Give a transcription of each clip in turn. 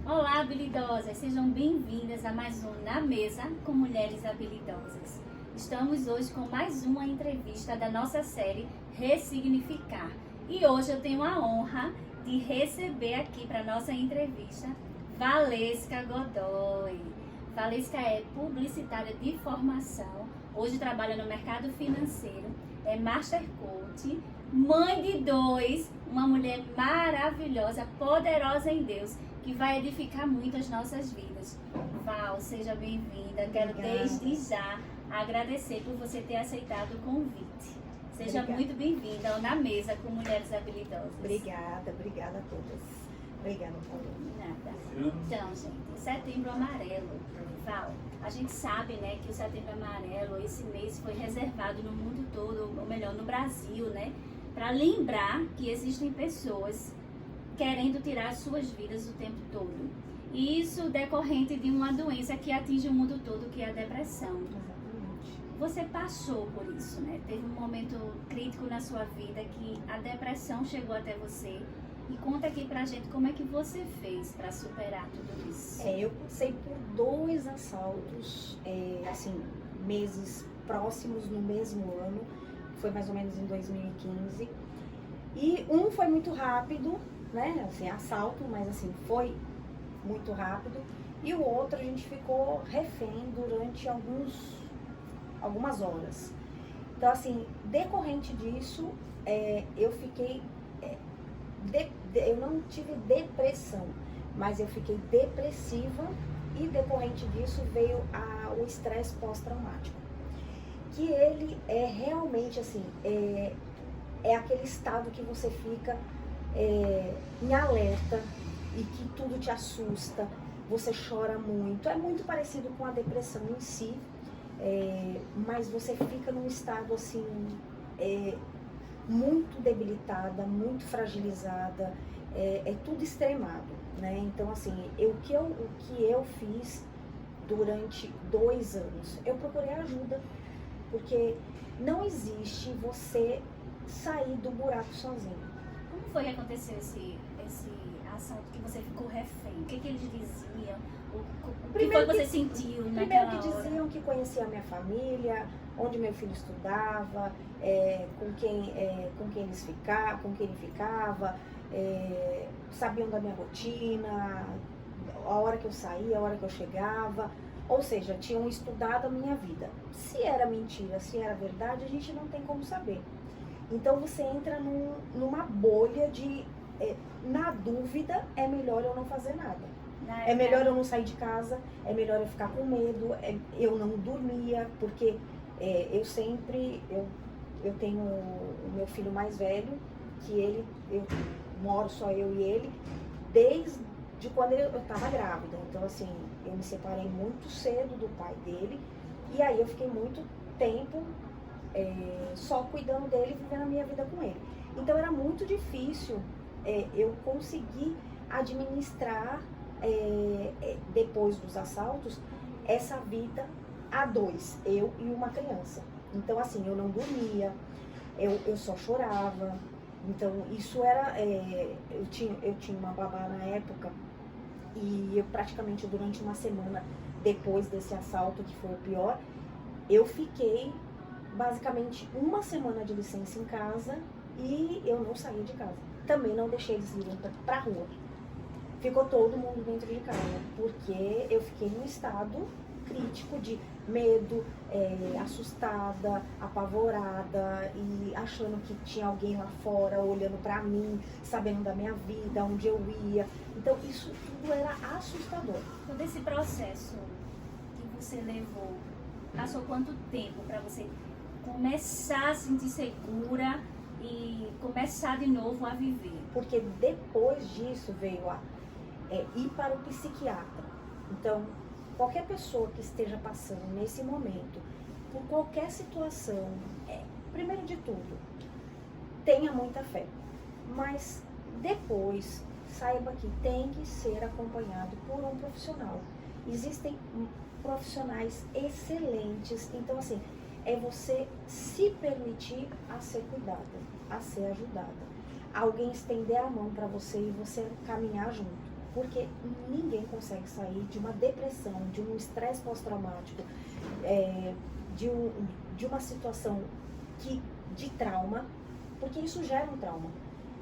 Olá, habilidosas! Sejam bem-vindas a mais um Na Mesa com Mulheres Habilidosas. Estamos hoje com mais uma entrevista da nossa série Ressignificar. E hoje eu tenho a honra de receber aqui para nossa entrevista Valesca Godoy. Valesca é publicitária de formação, hoje trabalha no mercado financeiro, é Master Coach, mãe de 2, uma mulher maravilhosa, poderosa em Deus, que vai edificar muito as nossas vidas. Val, seja bem-vinda. Quero desde já agradecer por você ter aceitado o convite. Seja muito bem-vinda ao Na Mesa com Mulheres Habilidosas. Obrigada a todas. Obrigada, Paulo. Nada. Então, gente, Setembro Amarelo. Val, a gente sabe, né, que o Setembro Amarelo, esse mês, foi reservado no mundo todo, ou melhor, no Brasil, né, para lembrar que existem pessoas querendo tirar suas vidas o tempo todo. E isso decorrente de uma doença que atinge o mundo todo, que é a depressão. Exatamente. Você passou por isso, né? Teve um momento crítico na sua vida que a depressão chegou até você. E conta aqui pra gente como é que você fez para superar tudo isso. Eu passei por 2 assaltos, assim, meses próximos no mesmo ano, foi mais ou menos em 2015. E um foi muito rápido, né, assim, assalto, mas assim, foi muito rápido. E o outro a gente ficou refém durante algumas horas. Então, assim, decorrente disso, eu fiquei, eu não tive depressão, mas eu fiquei depressiva e decorrente disso veio o estresse pós-traumático. Que ele é realmente assim, é aquele estado que você fica em alerta e que tudo te assusta, você chora muito. É muito parecido com a depressão em si, mas você fica num estado assim, muito debilitada, muito fragilizada, é tudo extremado, né? Então assim, o que eu fiz durante 2 anos, eu procurei ajuda, porque não existe você sair do buraco sozinho. Como foi que aconteceu esse assalto que você ficou refém? O que eles diziam? O que foi que você sentiu naquela hora? Primeiro que diziam que conhecia a minha família, onde meu filho estudava, com quem ele ficava, sabiam da minha rotina, a hora que eu saía, a hora que eu chegava. Ou seja, tinham estudado a minha vida. Se era mentira, se era verdade, a gente não tem como saber. Então você entra numa bolha de, na dúvida, é melhor eu não fazer nada. É melhor eu não sair de casa, é melhor eu ficar com medo, eu não dormia, porque eu tenho o meu filho mais velho, que eu moro só eu e ele, desde quando eu estava grávida. Então assim, eu me separei muito cedo do pai dele, e aí eu fiquei muito tempo só cuidando dele, vivendo a minha vida com ele. Então era muito difícil eu conseguir administrar, depois dos assaltos, essa vida a 2, eu e uma criança. Então assim, eu não dormia, eu só chorava. Então isso era, eu tinha uma babá na época, e eu praticamente durante uma semana depois desse assalto, que foi o pior, eu fiquei basicamente uma semana de licença em casa e eu não saía de casa. Também não deixei eles irem pra rua. Ficou todo mundo dentro de casa, porque eu fiquei num estado crítico de medo, assustada, apavorada e achando que tinha alguém lá fora olhando pra mim, sabendo da minha vida, onde eu ia. Então isso tudo era assustador. Todo esse processo que você levou, passou quanto tempo para você começar a se sentir segura e começar de novo a viver? Porque depois disso veio ir para o psiquiatra. Então, qualquer pessoa que esteja passando nesse momento por qualquer situação, primeiro de tudo, tenha muita fé, mas depois saiba que tem que ser acompanhado por um profissional. Existem profissionais excelentes, então assim, é você se permitir a ser cuidada, a ser ajudada. Alguém estender a mão para você e você caminhar junto. Porque ninguém consegue sair de uma depressão, de um estresse pós-traumático, de uma situação de trauma, porque isso gera um trauma.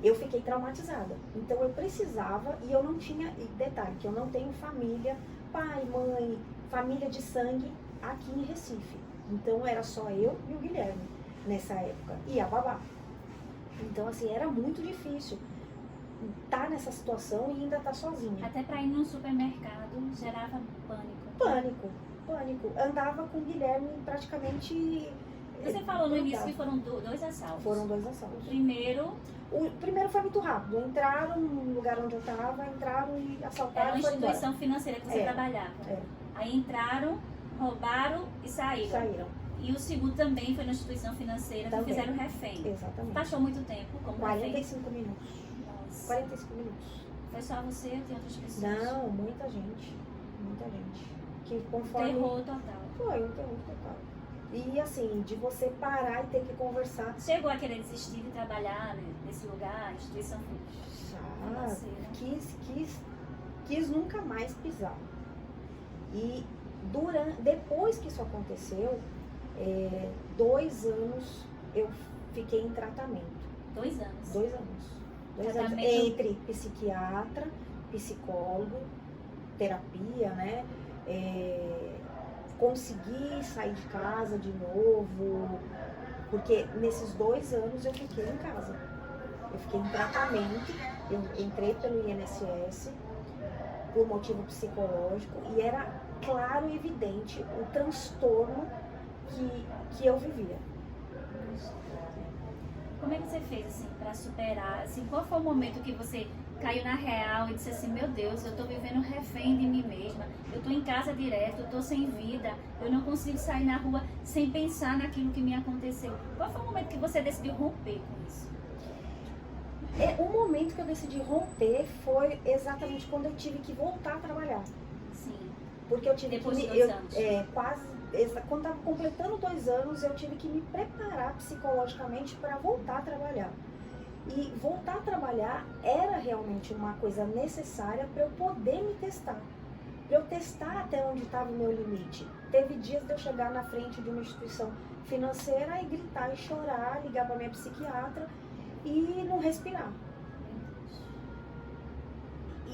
Eu fiquei traumatizada, então eu precisava, e eu não tinha, e detalhe, que eu não tenho família, pai, mãe, família de sangue aqui em Recife. Então era só eu e o Guilherme nessa época, e a babá. Então assim, era muito difícil estar nessa situação e ainda estar sozinha. Até para ir num supermercado gerava pânico. Pânico. Andava com o Guilherme praticamente... Você falou no início que foram 2 assaltos. Foram 2 assaltos. O primeiro foi muito rápido. Entraram no lugar onde eu estava, entraram e assaltaram. Era uma instituição financeira que você trabalhava. Aí entraram, roubaram e saíram. E o segundo também foi na instituição financeira que fizeram refém. Exatamente. Passou muito tempo como 45 minutos. Nossa. 45 minutos. Foi só você ou tem outras pessoas? Não, muita gente. Muita gente. Que conforme... Terror total. Foi um terror total. E assim, de você parar e ter que conversar. Chegou a querer desistir de trabalhar nesse lugar, instituição financeira? Quis nunca mais pisar. E depois que isso aconteceu, 2 anos eu fiquei em tratamento. 2 anos? 2 anos. 2 anos entre psiquiatra, psicólogo, terapia, né? Consegui sair de casa de novo, porque nesses 2 anos eu fiquei em casa. Eu fiquei em tratamento, eu entrei pelo INSS por motivo psicológico e era claro e evidente o transtorno que eu vivia. Como é que você fez assim para superar? Assim, qual foi o momento que você caiu na real e disse assim, meu Deus, eu tô vivendo refém de mim mesma, eu tô em casa direto, eu tô sem vida, eu não consigo sair na rua sem pensar naquilo que me aconteceu. Qual foi o momento que você decidiu romper com isso? O momento que eu decidi romper foi exatamente quando eu tive que voltar a trabalhar. Sim. Porque eu tive depois que... de 2 anos. Quando estava completando 2 anos, eu tive que me preparar psicologicamente para voltar a trabalhar. E voltar a trabalhar era realmente uma coisa necessária para eu poder me testar. Para eu testar até onde estava o meu limite. Teve dias de eu chegar na frente de uma instituição financeira e gritar e chorar, ligar para minha psiquiatra e não respirar.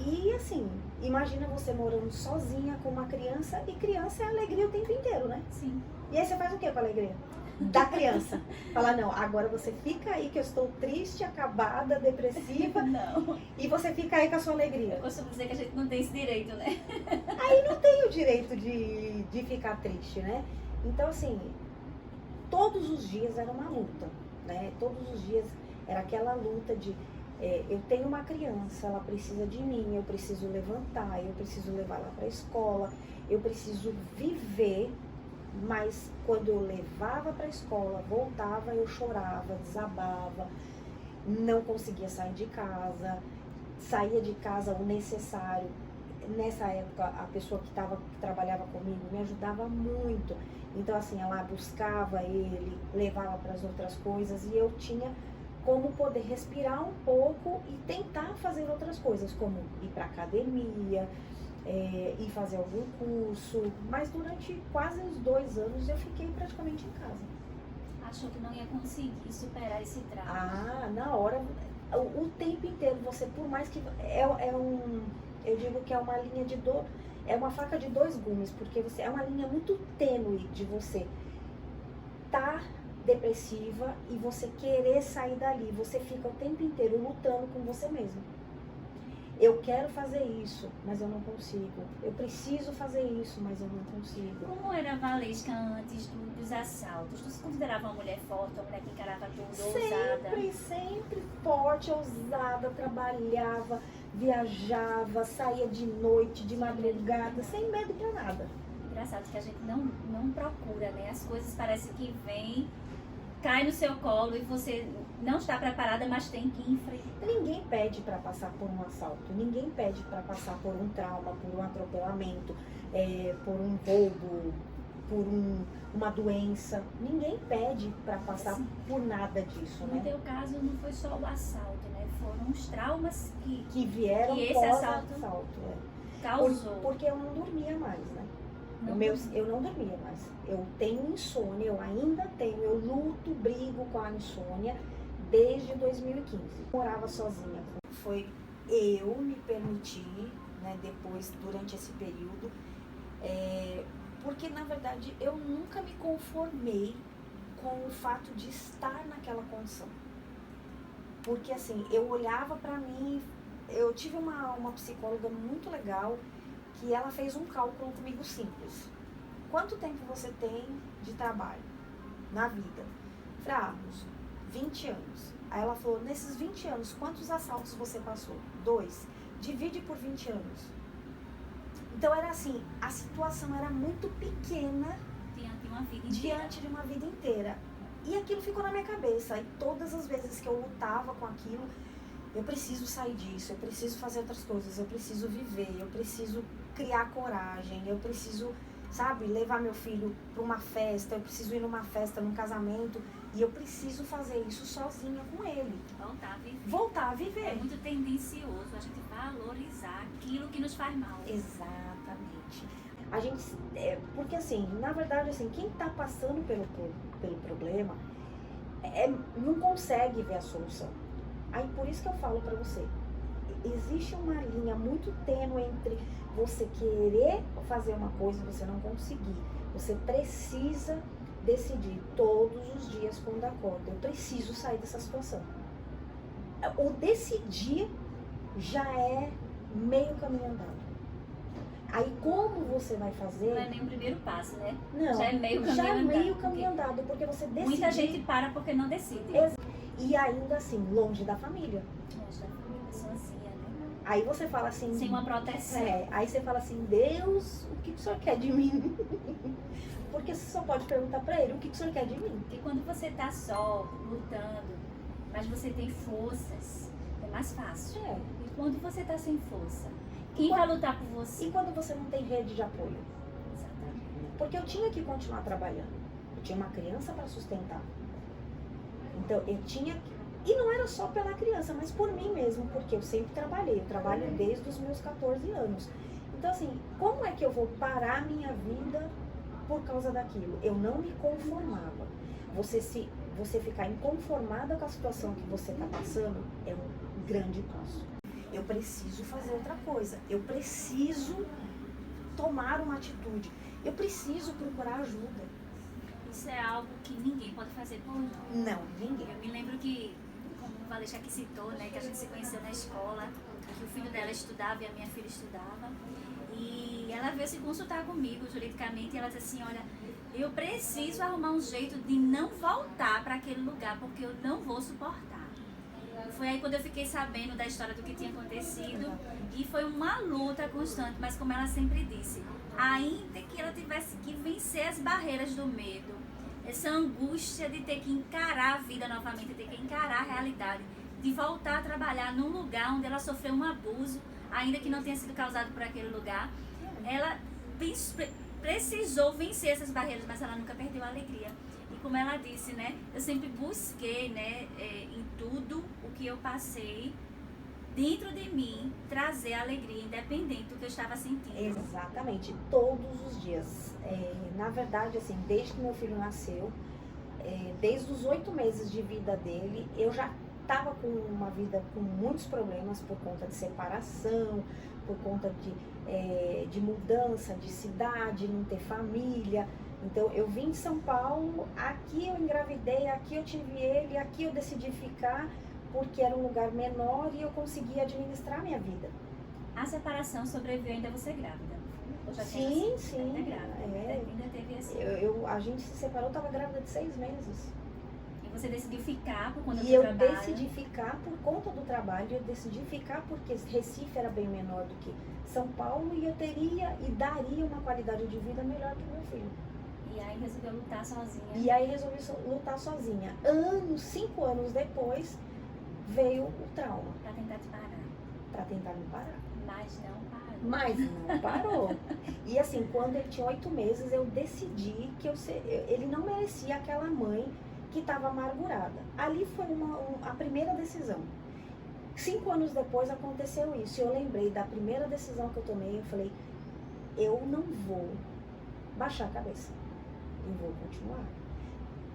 E assim, imagina você morando sozinha com uma criança, e criança é alegria o tempo inteiro, né? Sim. E aí você faz o que com a alegria? Da criança. Fala, não, agora você fica aí que eu estou triste, acabada, depressiva. Não. E você fica aí com a sua alegria. Eu costumo dizer que a gente não tem esse direito, né? Aí não tem o direito de ficar triste, né? Então assim, todos os dias era uma luta, né? Todos os dias era aquela luta de... eu tenho uma criança, ela precisa de mim, eu preciso levantar, eu preciso levar ela para a escola, eu preciso viver, mas quando eu levava para a escola, voltava, eu chorava, desabava, não conseguia sair de casa, saía de casa o necessário. Nessa época, a pessoa que trabalhava comigo me ajudava muito, então assim, ela buscava ele, levava para as outras coisas e eu tinha como poder respirar um pouco e tentar fazer outras coisas, como ir para academia, ir fazer algum curso. Mas durante quase uns 2 anos eu fiquei praticamente em casa. Achou que não ia conseguir superar esse trauma? Ah, na hora, o tempo inteiro, você, por mais que... eu digo que é uma linha de dor, é uma faca de 2 gumes, porque é uma linha muito tênue de você estar depressiva e você querer sair dali. Você fica o tempo inteiro lutando com você mesmo. Eu quero fazer isso, mas eu não consigo. Eu preciso fazer isso, mas eu não consigo. Como era a Valesca antes dos assaltos? Tu se considerava uma mulher forte, uma mulher que encarava tudo, ousada? Sempre forte, ousada, trabalhava, viajava, saía de noite, de madrugada, sem medo pra nada. Engraçado que a gente não procura, né? As coisas parecem que vêm, cai no seu colo e você não está preparada, mas tem que enfrentar. Ninguém pede para passar por um assalto, ninguém pede para passar por um trauma, por um atropelamento, por um roubo, por uma doença. Ninguém pede para passar por nada disso, né? No teu caso não foi só o assalto, né? foram os traumas que vieram que esse pós-assalto. causou. Porque eu não dormia mais, né? Eu não dormia mais. Eu tenho insônia, eu ainda tenho, eu luto, brigo com a insônia desde 2015. Morava sozinha. Foi eu me permitir, né, depois, durante esse período, porque na verdade eu nunca me conformei com o fato de estar naquela condição. Porque assim, eu olhava pra mim, eu tive uma psicóloga muito legal, que ela fez um cálculo comigo simples. Quanto tempo você tem de trabalho na vida? Eu falei, uns 20 anos. Aí ela falou, nesses 20 anos, quantos assaltos você passou? 2. Divide por 20 anos. Então era assim, a situação era muito pequena diante de uma vida inteira. E aquilo ficou na minha cabeça. E todas as vezes que eu lutava com aquilo, eu preciso sair disso, eu preciso fazer outras coisas, eu preciso viver, eu preciso criar coragem, eu preciso, sabe, levar meu filho para uma festa, eu preciso ir numa festa, num casamento, e eu preciso fazer isso sozinha com ele. Voltar a viver. É muito tendencioso a gente valorizar aquilo que nos faz mal. Exatamente. A gente, porque assim, na verdade, assim, quem está passando pelo problema não consegue ver a solução. Aí por isso que eu falo pra você, existe uma linha muito tênue entre você querer fazer uma coisa e você não conseguir. Você precisa decidir todos os dias quando acorda, eu preciso sair dessa situação. O decidir já é meio caminho andado. Aí como você vai fazer... Não é nem o primeiro passo, né? Não, já é meio caminho andado. Meio caminho andado, porque você decide... Muita gente para porque não decide. E ainda assim, longe da família. Longe da família, sozinha, né? Aí você fala assim... Sem uma proteção. Aí você fala assim, Deus, o que o Senhor quer de mim? Porque você só pode perguntar pra ele, o que o Senhor quer de mim? Porque quando você tá só, lutando, mas você tem forças, é mais fácil. E quando você tá sem força, quem vai lutar por você? E quando você não tem rede de apoio? Exatamente. Porque eu tinha que continuar trabalhando. Eu tinha uma criança para sustentar. Então, eu tinha que... E não era só pela criança, mas por mim mesmo, porque eu sempre trabalhei. Eu trabalho desde os meus 14 anos. Então, assim, como é que eu vou parar minha vida por causa daquilo? Eu não me conformava. Você ficar inconformada com a situação que você está passando é um grande passo. Eu preciso fazer outra coisa. Eu preciso tomar uma atitude. Eu preciso procurar ajuda. Isso é algo que ninguém pode fazer por nós. Não, ninguém. Eu me lembro que, como o Valesca aqui citou, né, que a gente se conheceu na escola, que o filho dela estudava e a minha filha estudava. E ela veio se consultar comigo juridicamente e ela disse assim, olha, eu preciso arrumar um jeito de não voltar para aquele lugar, porque eu não vou suportar. Foi aí quando eu fiquei sabendo da história do que tinha acontecido e foi uma luta constante, mas como ela sempre disse, ainda que ela tivesse que vencer as barreiras do medo, essa angústia de ter que encarar a vida novamente, ter que encarar a realidade, de voltar a trabalhar num lugar onde ela sofreu um abuso, ainda que não tenha sido causado por aquele lugar, ela precisou vencer essas barreiras, mas ela nunca perdeu a alegria. E como ela disse, né, eu sempre busquei, né, em tudo o que eu passei, dentro de mim, trazer alegria, independente do que eu estava sentindo. Exatamente, todos os dias. Na verdade, assim, desde que meu filho nasceu, desde os 8 meses de vida dele, eu já estava com uma vida com muitos problemas por conta de separação, por conta de mudança de cidade, não ter família. Então, eu vim de São Paulo, aqui eu engravidei, aqui eu tive ele, aqui eu decidi ficar, porque era um lugar menor e eu conseguia administrar a minha vida. A separação sobreviveu ainda você grávida? Sim. Ainda grávida, ainda teve assim. A gente se separou, eu estava grávida de 6 meses. E você decidiu ficar por conta do trabalho? E eu decidi ficar por conta do trabalho, eu decidi ficar porque Recife era bem menor do que São Paulo e eu teria e daria uma qualidade de vida melhor para o meu filho. E aí resolveu lutar sozinha? E aí resolvi lutar sozinha. 5 anos depois, veio o trauma. Pra tentar te parar. Pra tentar me parar. Mas não parou. E assim, quando ele tinha 8 meses, eu decidi que ele não merecia aquela mãe que estava amargurada. Ali foi a primeira decisão. 5 anos depois aconteceu isso. E eu lembrei da primeira decisão que eu tomei. Eu falei, eu não vou baixar a cabeça. Eu vou continuar.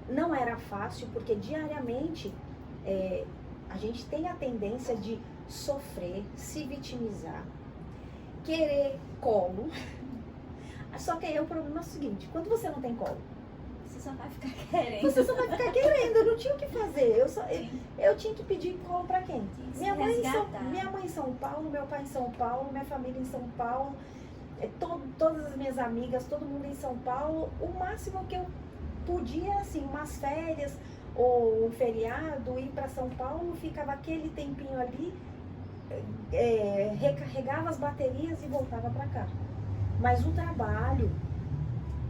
Não era fácil, porque diariamente a gente tem a tendência de sofrer, se vitimizar, querer colo. Só que aí o problema é o seguinte, quando você não tem colo, Você só vai ficar querendo. você só vai ficar querendo, eu não tinha o que fazer. Eu tinha que pedir colo pra quem? Se Minha mãe resgatar. em São Paulo, meu pai em São Paulo, minha família em São Paulo, todas as minhas amigas, todo mundo em São Paulo. O máximo que eu podia, assim, umas férias ou um feriado, ir pra São Paulo, ficava aquele tempinho ali, recarregava as baterias e voltava pra cá. Mas o trabalho,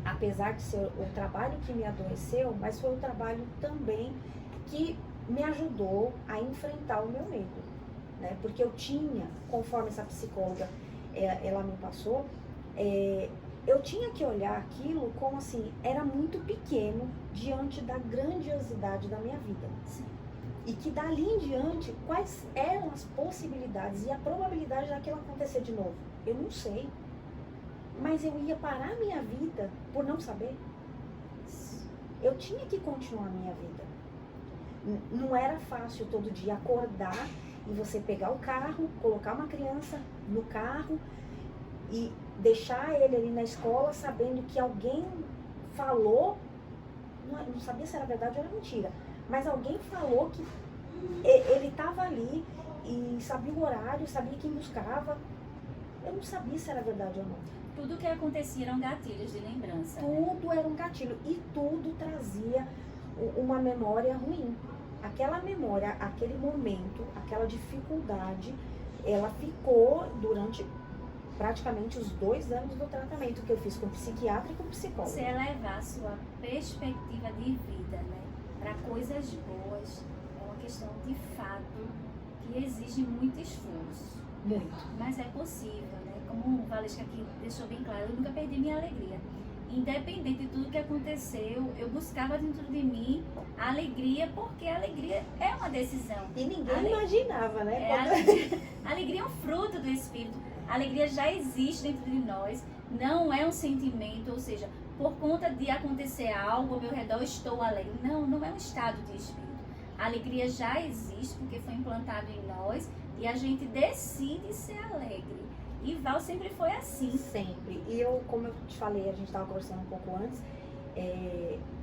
apesar de ser o trabalho que me adoeceu, mas foi o trabalho também que me ajudou a enfrentar o meu medo, né? Porque eu tinha, conforme essa psicóloga ela me passou, eu tinha que olhar aquilo como assim, era muito pequeno diante da grandiosidade da minha vida. Sim. E que dali em diante, quais eram as possibilidades e a probabilidade daquilo acontecer de novo? Eu não sei. Mas eu ia parar a minha vida por não saber? Eu tinha que continuar a minha vida. Não era fácil todo dia acordar e você pegar o carro, colocar uma criança no carro e deixar ele ali na escola sabendo que alguém falou, não sabia se era verdade ou era mentira, mas alguém falou que ele estava ali e sabia o horário, sabia quem buscava. Eu não sabia se era verdade ou não. Tudo que acontecia eram gatilhos de lembrança. Tudo era um gatilho e tudo trazia uma memória ruim. Aquela memória, aquele momento, aquela dificuldade, ela ficou durante praticamente os 2 anos do tratamento que eu fiz com psiquiatra e com psicólogo. Você elevar a sua perspectiva de vida, né, para coisas boas, é uma questão de fato que exige muito esforço. Muito. Mas é possível, né? Como o Valesca aqui deixou bem claro, eu nunca perdi minha alegria. Independente de tudo que aconteceu, eu buscava dentro de mim a alegria, porque a alegria é uma decisão. E ninguém imaginava, né? A alegria é um fruto do Espírito. A alegria já existe dentro de nós, não é um sentimento, ou seja, por conta de acontecer algo ao meu redor, eu estou alegre. Não, não é um estado de espírito. A alegria já existe porque foi implantado em nós e a gente decide ser alegre. E Val sempre foi assim. Sempre. E eu, como eu te falei, a gente estava conversando um pouco antes,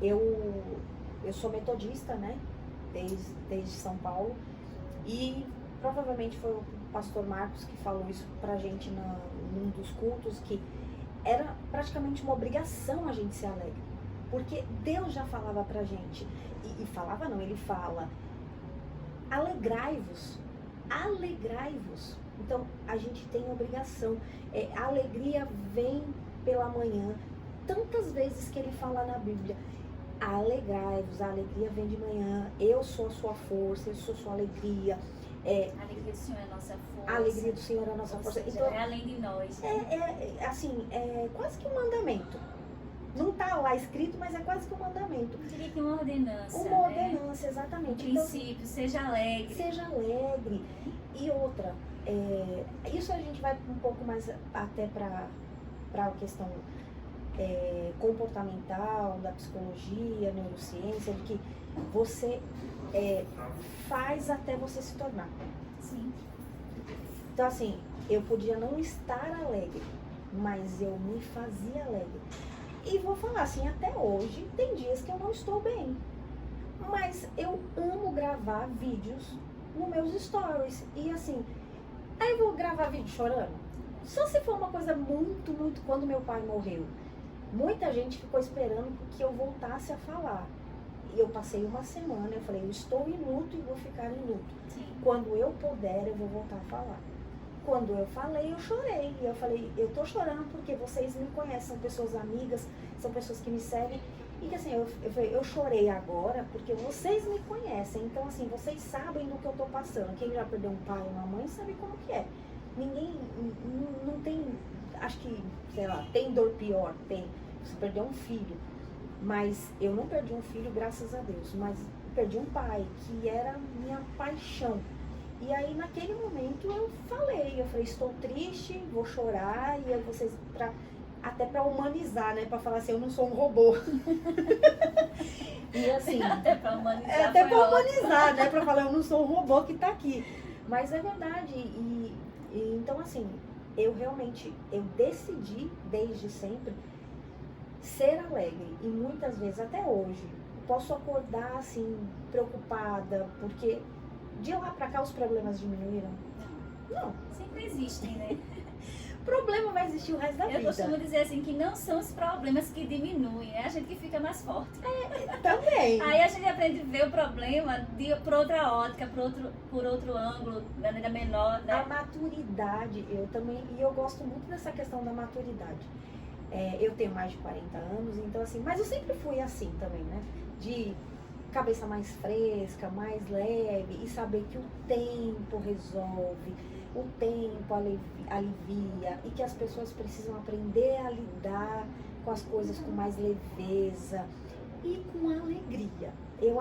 eu sou metodista, né? Desde São Paulo. E provavelmente foi o pastor Marcos que falou isso pra gente num dos cultos, que era praticamente uma obrigação a gente ser alegre. Porque Deus já falava pra gente. E falava não, ele fala, alegrai-vos. Alegrai-vos. Então, a gente tem obrigação. A alegria vem pela manhã. Tantas vezes que ele fala na Bíblia, alegrai-vos, a alegria vem de manhã. Eu sou a sua força, eu sou a sua alegria. A alegria do Senhor é a nossa força. A alegria do Senhor é a nossa força. Seja, Então, é além de nós. Assim, é quase que um mandamento. Não está lá escrito, mas é quase que um mandamento. Eu diria que uma ordenança. Uma ordenança, exatamente. Um princípio, seja alegre. Seja alegre. E outra, isso a gente vai um pouco mais até para a questão comportamental, da psicologia, neurociência, de que você faz até você se tornar. Sim. Então, assim, eu podia não estar alegre, mas eu me fazia alegre. E vou falar assim, até hoje, tem dias que eu não estou bem. Mas eu amo gravar vídeos nos meus stories. E assim, aí eu vou gravar vídeo chorando? Só se for uma coisa muito, muito... Quando meu pai morreu, muita gente ficou esperando que eu voltasse a falar. E eu passei uma semana, eu falei, eu estou em luto e vou ficar em luto. Sim. Quando eu puder, eu vou voltar a falar. Quando eu falei, eu chorei. E eu falei, eu tô chorando porque vocês me conhecem, são pessoas amigas, são pessoas que me seguem. E que assim, eu chorei agora porque vocês me conhecem. Então assim, vocês sabem do que eu tô passando. Quem já perdeu um pai ou uma mãe sabe como que é. Ninguém, não tem, acho que, sei lá, tem dor pior, tem. Você perdeu um filho. Mas eu não perdi um filho, graças a Deus. Mas perdi um pai, que era minha paixão. E aí naquele momento eu falei, estou triste, vou chorar, e aí vocês, até pra humanizar, né? Pra falar assim, eu não sou um robô. E assim, Até pra humanizar. até pra humanizar, né? Pra falar, eu não sou um robô que tá aqui. Mas é verdade. E então assim, eu decidi desde sempre ser alegre. E muitas vezes, até hoje, posso acordar assim, preocupada, porque de lá pra cá os problemas diminuíram? Não. Sempre existem, né? O problema vai existir o resto da vida. Eu costumo dizer assim que não são os problemas que diminuem, é a gente que fica mais forte. Também. Aí a gente aprende a ver o problema por outra ótica, por outro ângulo, de maneira menor, né? A maturidade, eu também, e eu gosto muito dessa questão da maturidade. Eu tenho mais de 40 anos, então assim, mas eu sempre fui assim também, né? De cabeça mais fresca, mais leve, e saber que o tempo resolve, o tempo alivia, e que as pessoas precisam aprender a lidar com as coisas com mais leveza e com alegria. Eu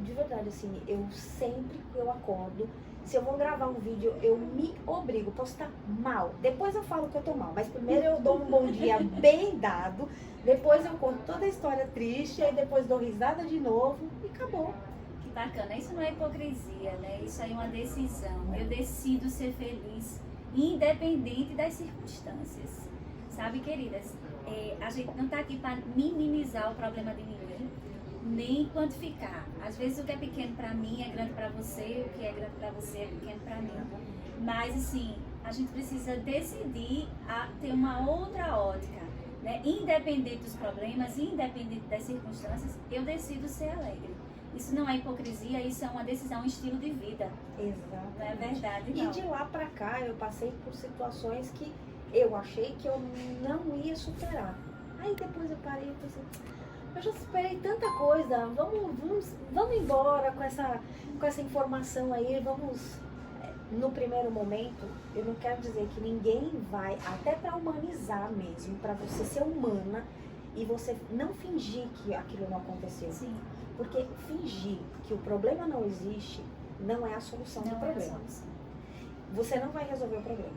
de verdade, assim, eu sempre que eu acordo, se eu vou gravar um vídeo, eu me obrigo, posso estar mal, depois eu falo que eu tô mal, mas primeiro eu dou um bom dia bem dado, depois eu conto toda a história triste, aí depois dou risada de novo e acabou. Que bacana, isso não é hipocrisia, né? Isso aí é uma decisão. Eu decido ser feliz, independente das circunstâncias. Sabe, queridas, a gente não tá aqui para minimizar o problema de ninguém, nem quantificar. Às vezes o que é pequeno para mim é grande para você, o que é grande para você é pequeno para mim. Mas assim, a gente precisa decidir a ter uma outra ótica, né? Independente dos problemas, independente das circunstâncias, eu decido ser alegre. Isso não é hipocrisia, isso é uma decisão, um estilo de vida. Exato. Não é verdade, não. E de lá pra cá eu passei por situações que eu achei que eu não ia superar. Aí depois eu parei e pensei, eu já superei tanta coisa, vamos embora com essa informação aí, vamos. No primeiro momento, eu não quero dizer que ninguém vai, até para humanizar mesmo, para você ser humana e você não fingir que aquilo não aconteceu. Sim. Porque fingir que o problema não existe não é a solução do problema. É a solução. Você não vai resolver o problema.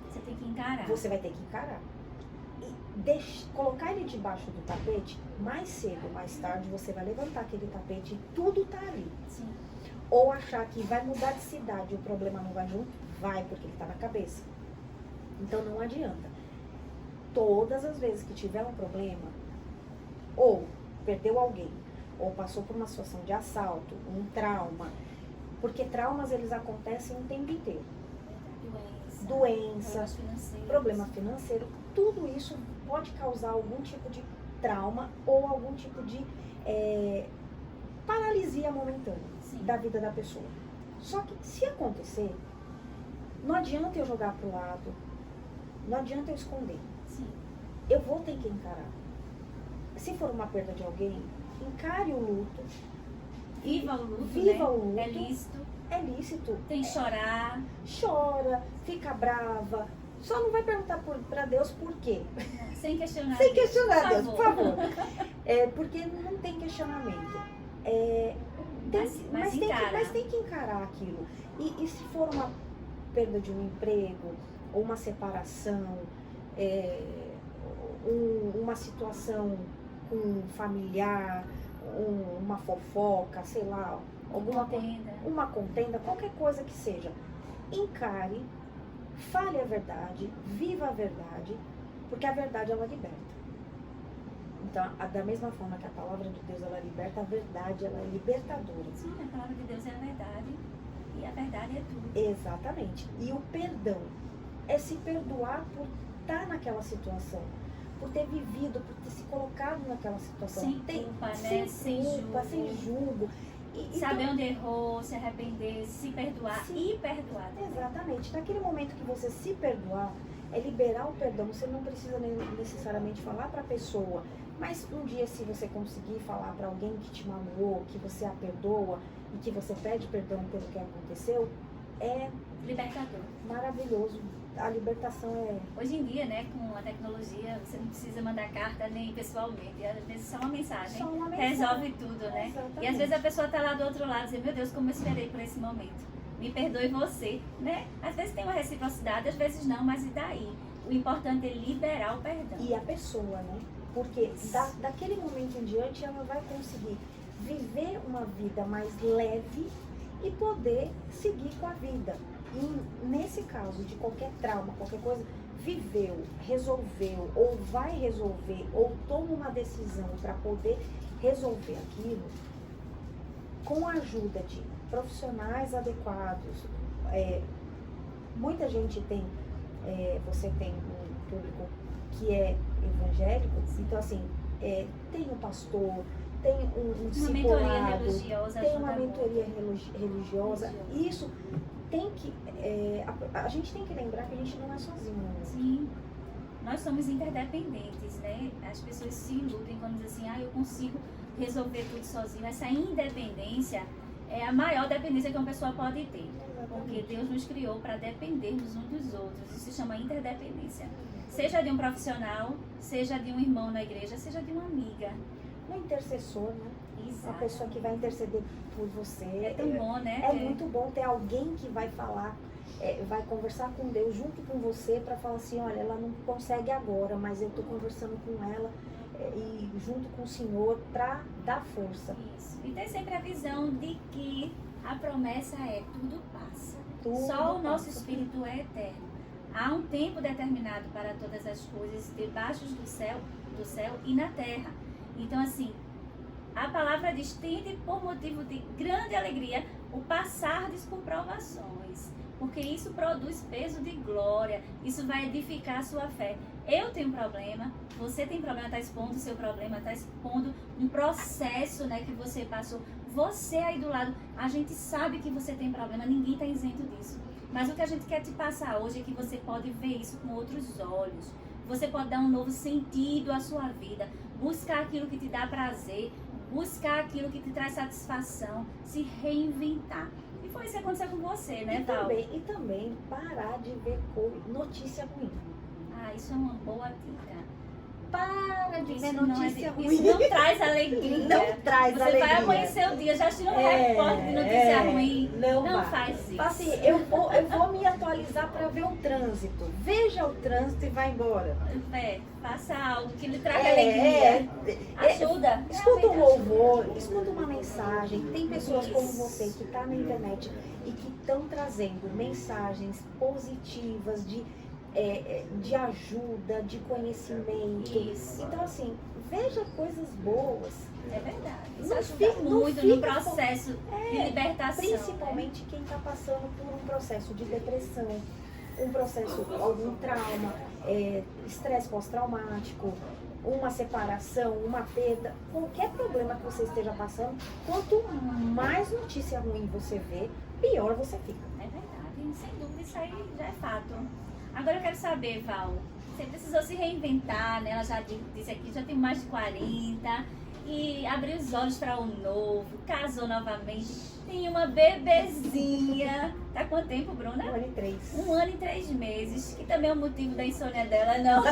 Você tem que encarar. Você vai ter que encarar. E colocar ele debaixo do tapete, mais cedo ou mais tarde, você vai levantar aquele tapete e tudo tá ali. Sim. Ou achar que vai mudar de cidade e o problema não vai junto, vai, porque ele tá na cabeça. Então não adianta. Todas as vezes que tiver um problema, ou perdeu alguém, ou passou por uma situação de assalto, um trauma, porque traumas eles acontecem o tempo inteiro. Doença, problema financeiro, tudo isso pode causar algum tipo de trauma ou algum tipo de paralisia momentânea. Sim. Da vida da pessoa. Só que se acontecer, não adianta eu jogar pro lado, não adianta eu esconder. Sim. Eu vou ter que encarar. Se for uma perda de alguém, encare o luto. Viva o luto, viva né? o luto. É lícito. É lícito. Tem que chorar. Chora, fica brava. Só não vai perguntar pra Deus por quê. Sem questionar. Sem questionar Deus, por favor. Porque não tem questionamento. Mas tem que encarar aquilo. E se for uma perda de um emprego, ou uma separação, uma situação com um familiar, uma fofoca, sei lá, uma contenda, qualquer coisa que seja, encare, fale a verdade, viva a verdade, porque a verdade ela liberta. Então, da mesma forma que a palavra de Deus ela liberta, a verdade ela é libertadora. Sim, a palavra de Deus é a verdade e a verdade é tudo. Exatamente. E o perdão é se perdoar por estar naquela situação, por ter vivido, por ter se colocado naquela situação. Sem culpa, né? Sem julgo. Saber onde errou, se arrepender, se perdoar e perdoar. Exatamente. Naquele momento que você se perdoar, é liberar o perdão. Você não precisa necessariamente falar para a pessoa, mas um dia se você conseguir falar para alguém que te magoou, que você a perdoa e que você pede perdão pelo que aconteceu, é libertador. Maravilhoso. A libertação é... Hoje em dia, né, com a tecnologia, você não precisa mandar carta nem pessoalmente. Às vezes só uma mensagem, resolve tudo, né? Exatamente. E às vezes a pessoa está lá do outro lado e diz, meu Deus, como eu esperei por esse momento. me perdoe você, né? Às vezes tem uma reciprocidade, às vezes não, mas e daí? O importante é liberar o perdão. E a pessoa, né? Porque daquele momento em diante ela vai conseguir viver uma vida mais leve e poder seguir com a vida. E nesse caso de qualquer trauma, qualquer coisa, viveu, resolveu, ou vai resolver, ou toma uma decisão para poder resolver aquilo, com a ajuda de profissionais adequados. Muita gente tem, você tem um público que é evangélico, então assim, tem um pastor, tem um discipulado, tem uma mentoria religiosa. Isso tem que, a gente tem que lembrar que a gente não é sozinho. Né? Sim, nós somos interdependentes, né? As pessoas se iludem quando dizem assim, eu consigo resolver tudo sozinho. Essa independência é a maior dependência que uma pessoa pode ter. Porque Deus nos criou para dependermos uns dos outros. Isso se chama interdependência. Seja de um profissional, seja de um irmão na igreja, seja de uma amiga. Um intercessor, né? Exato. Uma pessoa que vai interceder por você. É tão bom, né? É muito bom ter alguém que vai falar, vai conversar com Deus junto com você para falar assim, olha, ela não consegue agora, mas eu estou conversando com ela e junto com o Senhor para dar força. Isso. E ter sempre a visão de que a promessa é tudo passa. Tudo Só o nosso passa. espírito é eterno. Há um tempo determinado para todas as coisas debaixo do céu e na terra. Então, assim, a palavra diz, tende por motivo de grande alegria o passardes por provações, porque isso produz peso de glória, isso vai edificar a sua fé. Eu tenho problema, você tem problema, está expondo o seu problema, está expondo um processo, né, que você passou. Você aí do lado, a gente sabe que você tem problema, ninguém está isento disso. Mas o que a gente quer te passar hoje é que você pode ver isso com outros olhos. Você pode dar um novo sentido à sua vida, buscar aquilo que te dá prazer, buscar aquilo que te traz satisfação, se reinventar. E foi isso que aconteceu com você, né, Val? E também parar de ver notícia ruim. Ah, isso é uma boa dica. Para de ver Isso notícia ruim. Isso não traz alegria. Não traz Você alegria. vai amanhecer o dia já assistindo um repórter de notícia ruim. Não faz isso. Assim, eu vou me atualizar para ver o trânsito. Veja o trânsito e vai embora. Faça algo que lhe traga alegria. Ajuda. Escuta um louvor, escuta uma mensagem. Tem pessoas como você que está na internet e que estão trazendo mensagens positivas de ajuda, de conhecimento. Isso. Então, assim, veja coisas boas. É verdade. Isso Não ajuda fica- não muito fica no processo de libertação. Principalmente quem está passando por um processo de depressão, um processo, algum trauma, estresse pós-traumático, uma separação, uma perda, qualquer problema que você esteja passando, quanto mais notícia ruim você vê, pior você fica. É verdade, sem dúvida, isso aí já é fato. Agora eu quero saber, Val, você precisou se reinventar, né? Ela já disse aqui, já tem mais de 40 e abriu os olhos para o novo, casou novamente, tem uma bebezinha. Tá quanto tempo, Bruna? 1 ano e 3. 1 ano e 3 meses, que também é o motivo da insônia dela, não?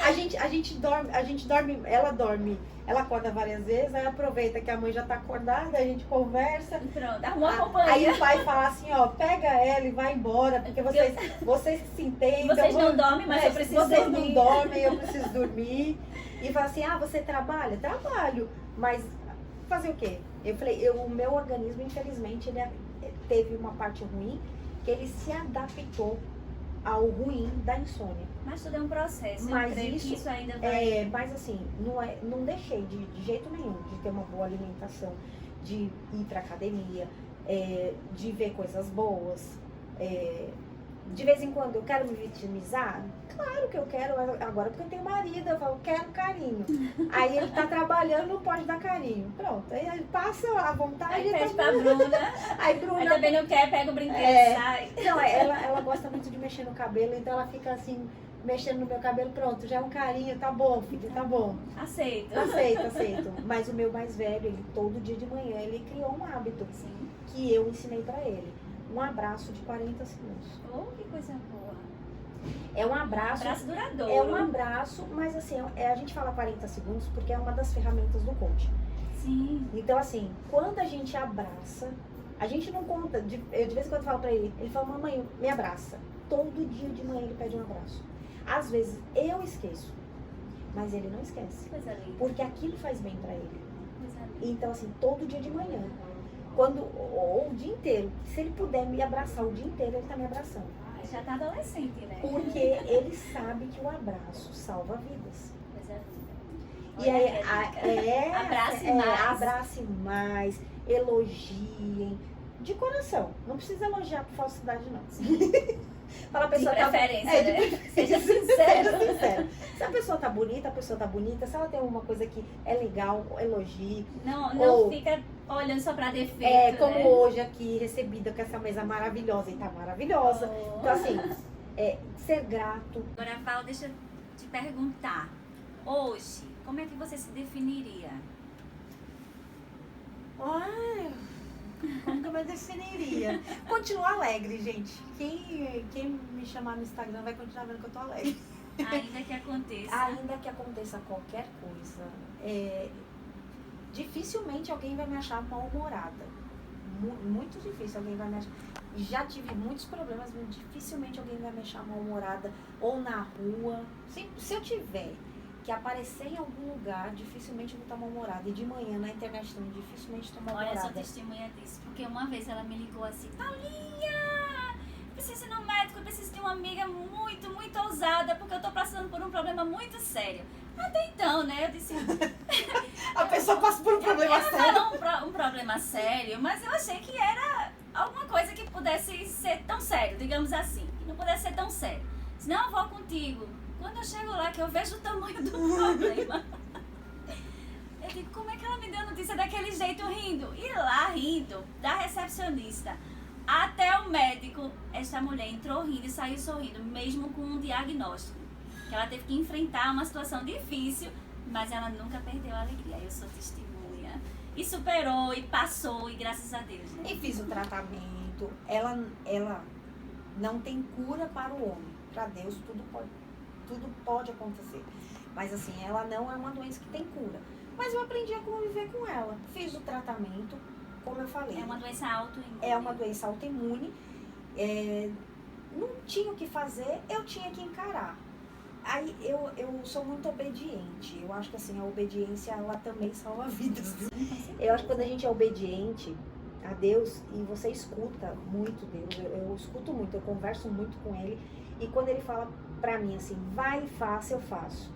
A gente dorme, ela acorda várias vezes, aí aproveita que a mãe já tá acordada, a gente conversa. Pronto, arrumou a Aí companhia. o pai fala assim, ó, pega ela e vai embora, porque vocês se entendem. Vocês não dormem, mas eu preciso Vocês dormir. não dormem, eu preciso dormir. E fala assim, você trabalha? Trabalho. Mas fazer o quê? Eu falei, o meu organismo, infelizmente, ele teve uma parte ruim, que ele se adaptou ao ruim da insônia. Mas tudo é um processo, Mas eu creio isso que isso ainda vai... Mas assim, não deixei de jeito nenhum de ter uma boa alimentação, de ir pra academia, de ver coisas boas. De vez em quando eu quero me vitimizar, claro que eu quero, agora porque eu tenho marido, eu falo, quero carinho. Aí ele tá trabalhando, não pode dar carinho. Pronto, aí ele passa a vontade. Aí pede tá pra Bruna, Aí Bruna aí também não quer, pega o brinquedo, sai. não, ela gosta muito de mexer no cabelo, então ela fica assim, mexendo no meu cabelo, pronto, já é um carinho, tá bom, filho, tá bom. Aceito. Aceito. Mas o meu mais velho, ele todo dia de manhã, ele criou um hábito Sim. que eu ensinei pra ele. Um abraço de 40 segundos. Oh, que coisa boa. É um abraço. Abraço duradouro. É um abraço, mas assim, a gente fala 40 segundos porque é uma das ferramentas do coaching. Sim. Então, assim, quando a gente abraça, A gente não conta, eu de vez em quando falo pra ele fala, mamãe, me abraça. Todo dia de manhã ele pede um abraço. Às vezes eu esqueço, mas ele não esquece. Coisa linda. Porque aquilo faz bem pra ele. Coisa linda. Então, assim, todo dia de manhã, ou o dia inteiro, se ele puder me abraçar o dia inteiro, ele tá me abraçando. Já tá adolescente, né? Porque ele sabe que o abraço salva vidas. Coisa linda. E aí, Abrace mais. abrace mais, elogiem, de coração. Não precisa elogiar por falsidade, não. Fala, a De pessoa preferência, tá, né? Seja sincero. Seja sincero. Se a pessoa tá bonita, a pessoa tá bonita. Se ela tem alguma coisa que é legal, elogie. Não Ou- fica olhando só pra defeito, Como né? hoje aqui, recebida com essa mesa maravilhosa e tá maravilhosa. Oh. Então, assim, ser grato. Agora, Val, deixa eu te perguntar. Hoje, como é que você se definiria? Ai, como que eu me definiria? Continuo alegre, gente. Quem me chamar no Instagram vai continuar vendo que eu tô alegre. Ainda que aconteça. Ainda que aconteça qualquer coisa, dificilmente alguém vai me achar mal-humorada. Muito difícil alguém vai me achar. Já tive muitos problemas, mas dificilmente alguém vai me achar mal-humorada. Ou na rua. Se eu tiver que aparecer em algum lugar, dificilmente eu vou estar mal-humorada. E de manhã na internet também, dificilmente estou Olha, eu mal-humorada. sou testemunha disso. Porque uma vez ela me ligou assim, Paulinha, preciso ir no médico, eu preciso de uma amiga muito, muito ousada, porque eu tô passando por um problema muito sério. Até então, né, eu disse... A pessoa passa por um problema Ela sério. falou um problema sério, mas eu achei que era alguma coisa que pudesse ser tão sério, digamos assim. Que não pudesse ser tão sério. Senão eu vou contigo. Quando eu chego lá, que eu vejo o tamanho do problema... Eu digo, como é que ela me deu notícia daquele jeito rindo? E lá rindo, da recepcionista até o médico, esta mulher entrou rindo e saiu sorrindo, mesmo com um diagnóstico. Que ela teve que enfrentar uma situação difícil, mas ela nunca perdeu a alegria. Eu sou testemunha. E superou, e passou, e graças a Deus, né? E fiz o tratamento. Ela não tem cura para o homem. Para Deus tudo pode acontecer. Mas assim, ela não é uma doença que tem cura. Mas eu aprendi a conviver com ela. Fiz o tratamento, como eu falei. É uma doença autoimune. É uma doença autoimune. Não tinha o que fazer, eu tinha que encarar. Aí eu sou muito obediente. Eu acho que assim, a obediência, ela também salva vidas. Eu acho que quando a gente é obediente a Deus e você escuta muito Deus, eu escuto muito, eu converso muito com Ele. E quando Ele fala pra mim assim, vai e faça, eu faço.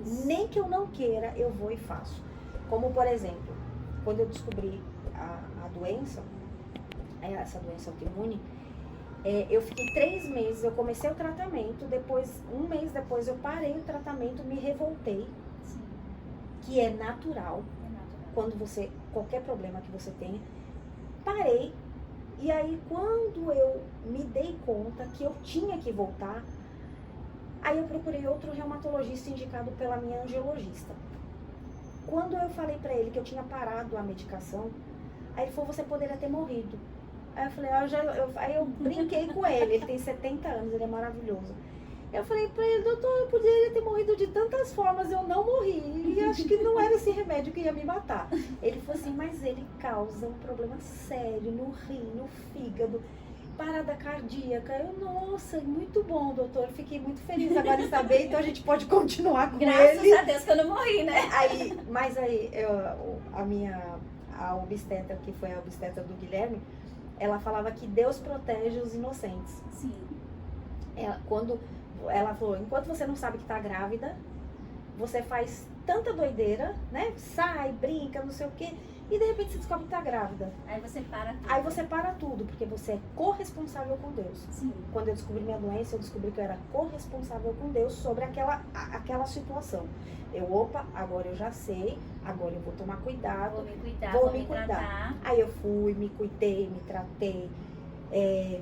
Isso. Nem que eu não queira, eu vou e faço. Como, por exemplo, quando eu descobri a doença, essa doença autoimune, eu fiquei 3 meses, eu comecei o tratamento, depois, 1 mês depois eu parei o tratamento, me revoltei, Sim, que é natural, é natural. quando qualquer problema que você tenha, parei, e aí quando eu me dei conta que eu tinha que voltar, aí eu procurei outro reumatologista indicado pela minha angiologista. Quando eu falei pra ele que eu tinha parado a medicação, aí ele falou, você poderia ter morrido. Aí eu falei, aí eu brinquei com ele tem 70 anos, ele é maravilhoso. Eu falei pra ele, doutor, eu poderia ter morrido de tantas formas, eu não morri. E acho que não era esse remédio que ia me matar. Ele falou assim, mas ele causa um problema sério no rim, no fígado, parada cardíaca. Eu, nossa, muito bom, doutor. Eu fiquei muito feliz agora em saber, então a gente pode continuar com Graças ele. a Deus que eu não morri, né? Mas aí, a obstetra, que foi a obstetra do Guilherme, ela falava que Deus protege os inocentes. Sim. Ela falou, enquanto você não sabe que tá grávida, você faz tanta doideira, né? Sai, brinca, não sei o quê, e de repente você descobre que tá grávida. Aí você para tudo. Aí você para tudo, porque você é corresponsável com Deus. Sim. Quando eu descobri minha doença, eu descobri que eu era corresponsável com Deus sobre aquela situação. Agora eu já sei, agora eu vou tomar cuidado. Vou me cuidar, Vou vou me me cuidar. tratar. Aí eu fui, me cuidei, me tratei.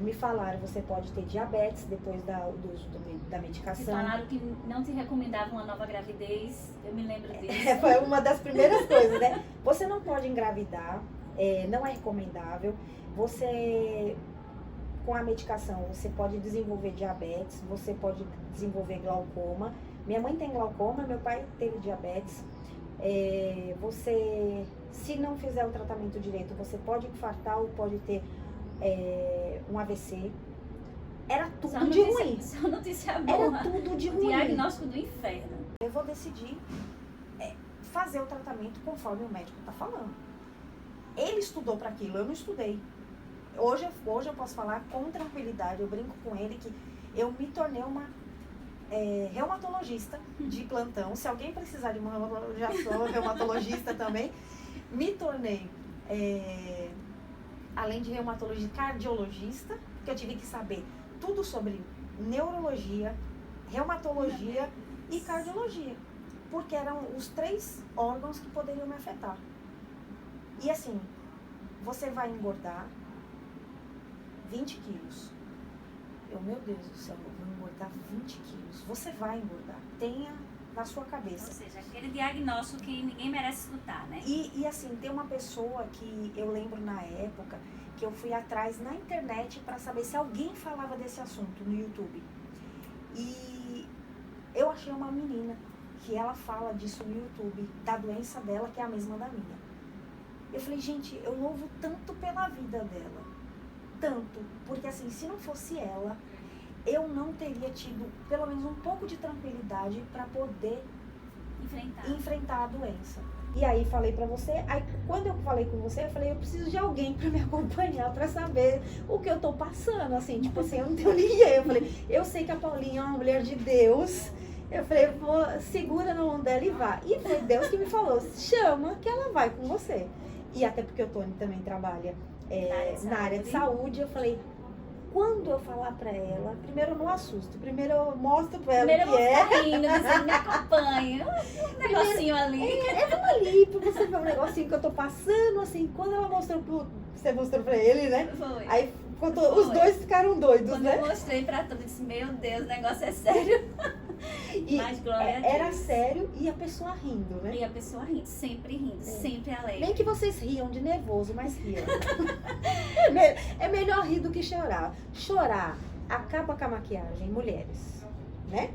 Me falaram, você pode ter diabetes depois do uso da Te medicação. falaram que não te recomendavam uma nova gravidez. Eu me lembro disso. Foi uma das primeiras coisas, né? Você não pode engravidar, não é recomendável. Você, com a medicação, você pode desenvolver diabetes, você pode desenvolver glaucoma. Minha mãe tem glaucoma, meu pai teve diabetes. Se não fizer o tratamento direito, você pode infartar ou pode ter um AVC. Era tudo de ruim. Só notícia boa. Era tudo de ruim. Diagnóstico do inferno. Eu vou decidir fazer o tratamento conforme o médico está falando. Ele estudou para aquilo, eu não estudei. Hoje eu posso falar com tranquilidade, eu brinco com ele que eu me tornei uma reumatologista de plantão. Se alguém precisar de uma, já sou reumatologista também. Me tornei, além de reumatologista, cardiologista, porque eu tive que saber tudo sobre neurologia, reumatologia e cardiologia, porque eram os 3 órgãos que poderiam me afetar. E assim, você vai engordar 20 quilos. Meu Deus do céu, eu vou engordar 20 quilos. Você vai engordar. Tenha na sua cabeça. Ou seja, aquele diagnóstico que ninguém merece escutar, né? E assim, tem uma pessoa que eu lembro na época que eu fui atrás na internet para saber se alguém falava desse assunto no YouTube. E eu achei uma menina que ela fala disso no YouTube, da doença dela, que é a mesma da minha. Eu falei, gente, eu louvo tanto pela vida dela. Tanto. Porque assim, se não fosse ela, eu não teria tido pelo menos um pouco de tranquilidade para poder enfrentar a doença. E aí falei pra você, aí quando eu falei com você, eu falei, eu preciso de alguém pra me acompanhar, pra saber o que eu tô passando, assim, tipo assim, eu não tenho ninguém. Eu falei, eu sei que a Paulinha é uma mulher de Deus. Eu falei, segura na mão dela e vá. E foi Deus que me falou, chama que ela vai com você. E até porque o Tony também trabalha na área de saúde, eu falei, quando eu falar pra ela, primeiro eu não assusto, primeiro eu mostro pra ela primeiro que é. Primeiro eu vou rindo, dizendo, me acompanha. Um negocinho ali. Vamos ali, pra você ver um negocinho que eu tô passando, assim, quando ela mostrou você mostrou pra ele, né? Foi. Aí os dois ficaram doidos, quando né? Eu mostrei pra todos, disse, meu Deus, o negócio é sério. E mas glória a Deus. Era sério e a pessoa rindo, né? E a pessoa rindo, sempre alegre. Nem que vocês riam de nervoso, mas riam. É melhor rir do que chorar. Chorar acaba com a maquiagem, mulheres, né?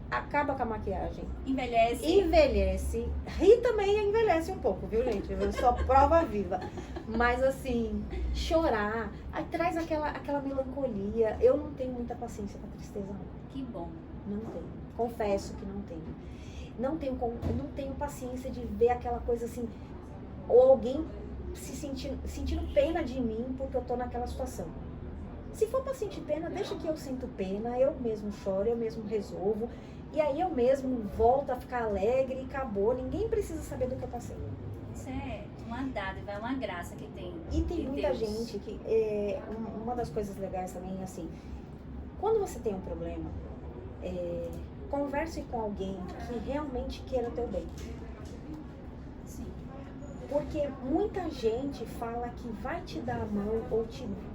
Acaba com a maquiagem. Envelhece. Rir também envelhece um pouco, viu, gente? Eu sou prova viva. Mas assim, chorar, aí traz aquela melancolia. Eu não tenho muita paciência com a tristeza, não. Que bom. Não tenho. Confesso que não tenho. Não tenho paciência de ver aquela coisa assim, ou alguém se sentindo pena de mim porque eu tô naquela situação. Se for pra sentir pena, deixa que eu sinto pena, eu mesmo choro, eu mesmo resolvo. E aí eu mesmo volto a ficar alegre e acabou. Ninguém precisa saber do que eu passei. Isso é uma dádiva, é uma graça que tem. E tem muita Deus. gente que... uma das coisas legais também é assim, quando você tem um problema, converse com alguém que realmente queira teu bem. Sim. Porque muita gente fala que vai te dar a mão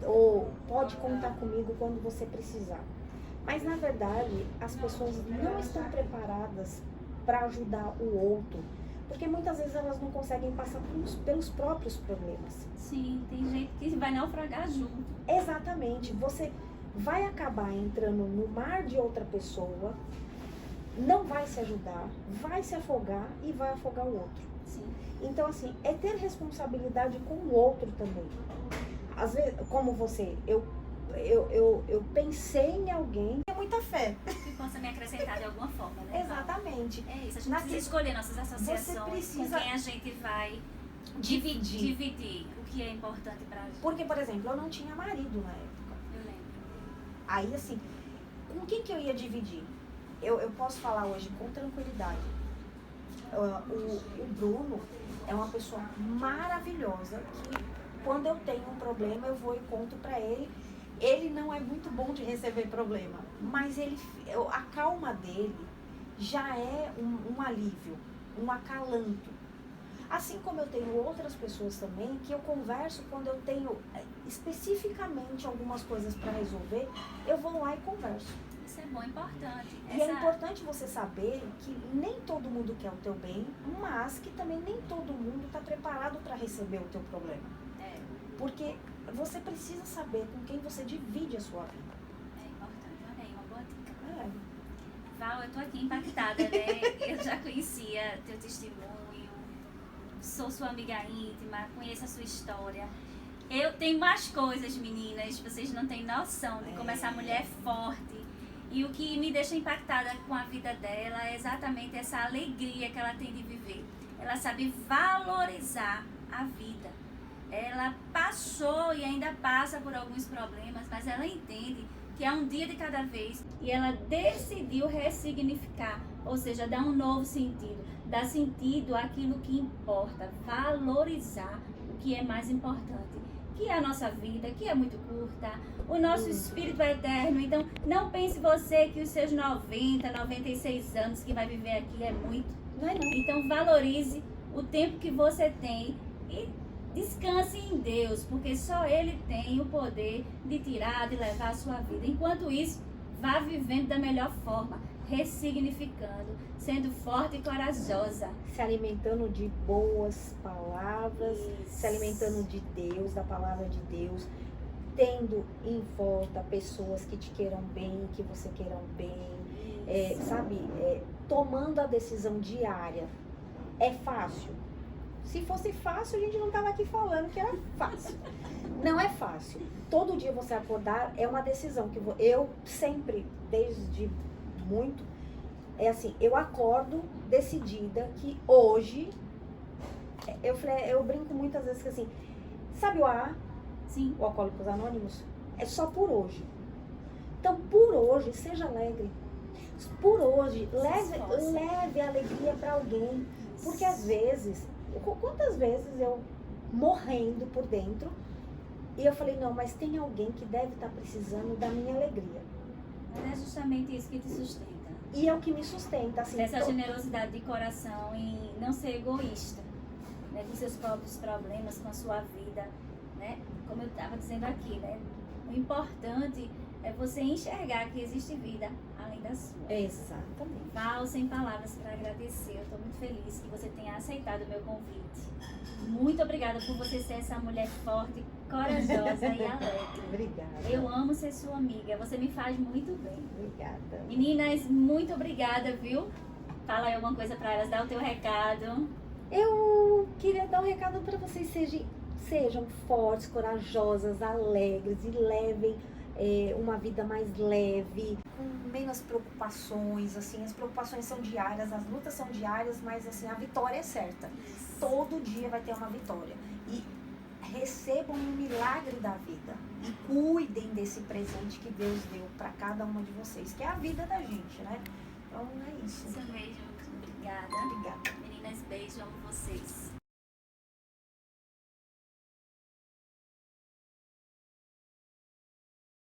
ou pode contar comigo quando você precisar. Mas na verdade, as pessoas não estão preparadas para ajudar o outro. Porque muitas vezes elas não conseguem passar pelos próprios problemas. Sim, tem gente que vai naufragar junto. Exatamente. Você vai acabar entrando no mar de outra pessoa, não vai se ajudar, vai se afogar e vai afogar o outro. Sim. Então, assim, é ter responsabilidade com o outro também. Às vezes, como você, eu pensei em alguém, tem muita fé. Que possa me acrescentar de alguma forma, né? Exatamente. É isso, a gente precisa escolher nossas associações precisa com quem a gente vai dividir o que é importante pra gente. Porque, por exemplo, eu não tinha marido na época. Eu lembro. Aí, assim, com quem que eu ia dividir? Eu posso falar hoje com tranquilidade. O Bruno é uma pessoa maravilhosa que, quando eu tenho um problema, eu vou e conto pra ele. Ele não é muito bom de receber problema, mas a calma dele já é um alívio, um acalanto. Assim como eu tenho outras pessoas também que eu converso quando eu tenho especificamente algumas coisas para resolver, eu vou lá e converso. Isso é bom, importante. E é importante você saber que nem todo mundo quer o teu bem, mas que também nem todo mundo está preparado para receber o teu problema. É. Porque você precisa saber com quem você divide a sua vida. É importante. Olha aí, uma boa dica. É. Val, eu tô aqui impactada, né? Eu já conhecia teu testemunho, sou sua amiga íntima, conheço a sua história. Eu tenho mais coisas, meninas, vocês não têm noção de como essa mulher é forte. E o que me deixa impactada com a vida dela é exatamente essa alegria que ela tem de viver. Ela sabe valorizar a vida. Ela passou e ainda passa por alguns problemas, mas ela entende que é um dia de cada vez. E ela decidiu ressignificar, ou seja, dar um novo sentido. Dar sentido àquilo que importa. Valorizar o que é mais importante. Que é a nossa vida, que é muito curta. O nosso espírito é eterno. Então, não pense você que os seus 90, 96 anos que vai viver aqui é muito. Não é não. Então, valorize o tempo que você tem e descanse em Deus, porque só Ele tem o poder de tirar, de levar a sua vida. Enquanto isso, vá vivendo da melhor forma, ressignificando, sendo forte e corajosa. Se alimentando de boas palavras, Isso. se alimentando de Deus, da palavra de Deus, tendo em volta pessoas que te queiram bem, que você queiram bem, sabe? Tomando a decisão diária. É fácil? Se fosse fácil, a gente não estava aqui falando que era fácil. Não é fácil. Todo dia você acordar é uma decisão que eu sempre, desde muito, é assim, eu acordo decidida que hoje, eu brinco muitas vezes que assim, sabe o AA? Sim. O Alcoólicos Anônimos? É só por hoje. Então, por hoje, seja alegre. Por hoje, leve a alegria para alguém. Porque às vezes, quantas vezes eu morrendo por dentro, e eu falei, não, mas tem alguém que deve estar precisando da minha alegria. Mas é justamente isso que te sustenta. E é o que me sustenta, assim. Essa generosidade de coração em não ser egoísta, né, com seus próprios problemas, com a sua vida, né? Como eu estava dizendo aqui, né? O importante é você enxergar que existe vida além da sua. Exatamente. Falo sem palavras para agradecer. Eu estou muito feliz que você tenha aceitado o meu convite. Muito obrigada por você ser essa mulher forte, corajosa e alegre. Obrigada. Eu amo ser sua amiga. Você me faz muito bem. Obrigada. Meninas, muito obrigada, viu? Fala aí alguma coisa para elas, dá o teu recado. Eu queria dar um recado para vocês, sejam fortes, corajosas, alegres e levem uma vida mais leve, com menos preocupações, assim, as preocupações são diárias, as lutas são diárias, mas assim, a vitória é certa. Todo dia vai ter uma vitória. E recebam um milagre da vida e cuidem desse presente que Deus deu para cada uma de vocês, que é a vida da gente, né? Então é isso. Seu beijo, obrigada. Obrigada. Meninas, beijo, amo vocês.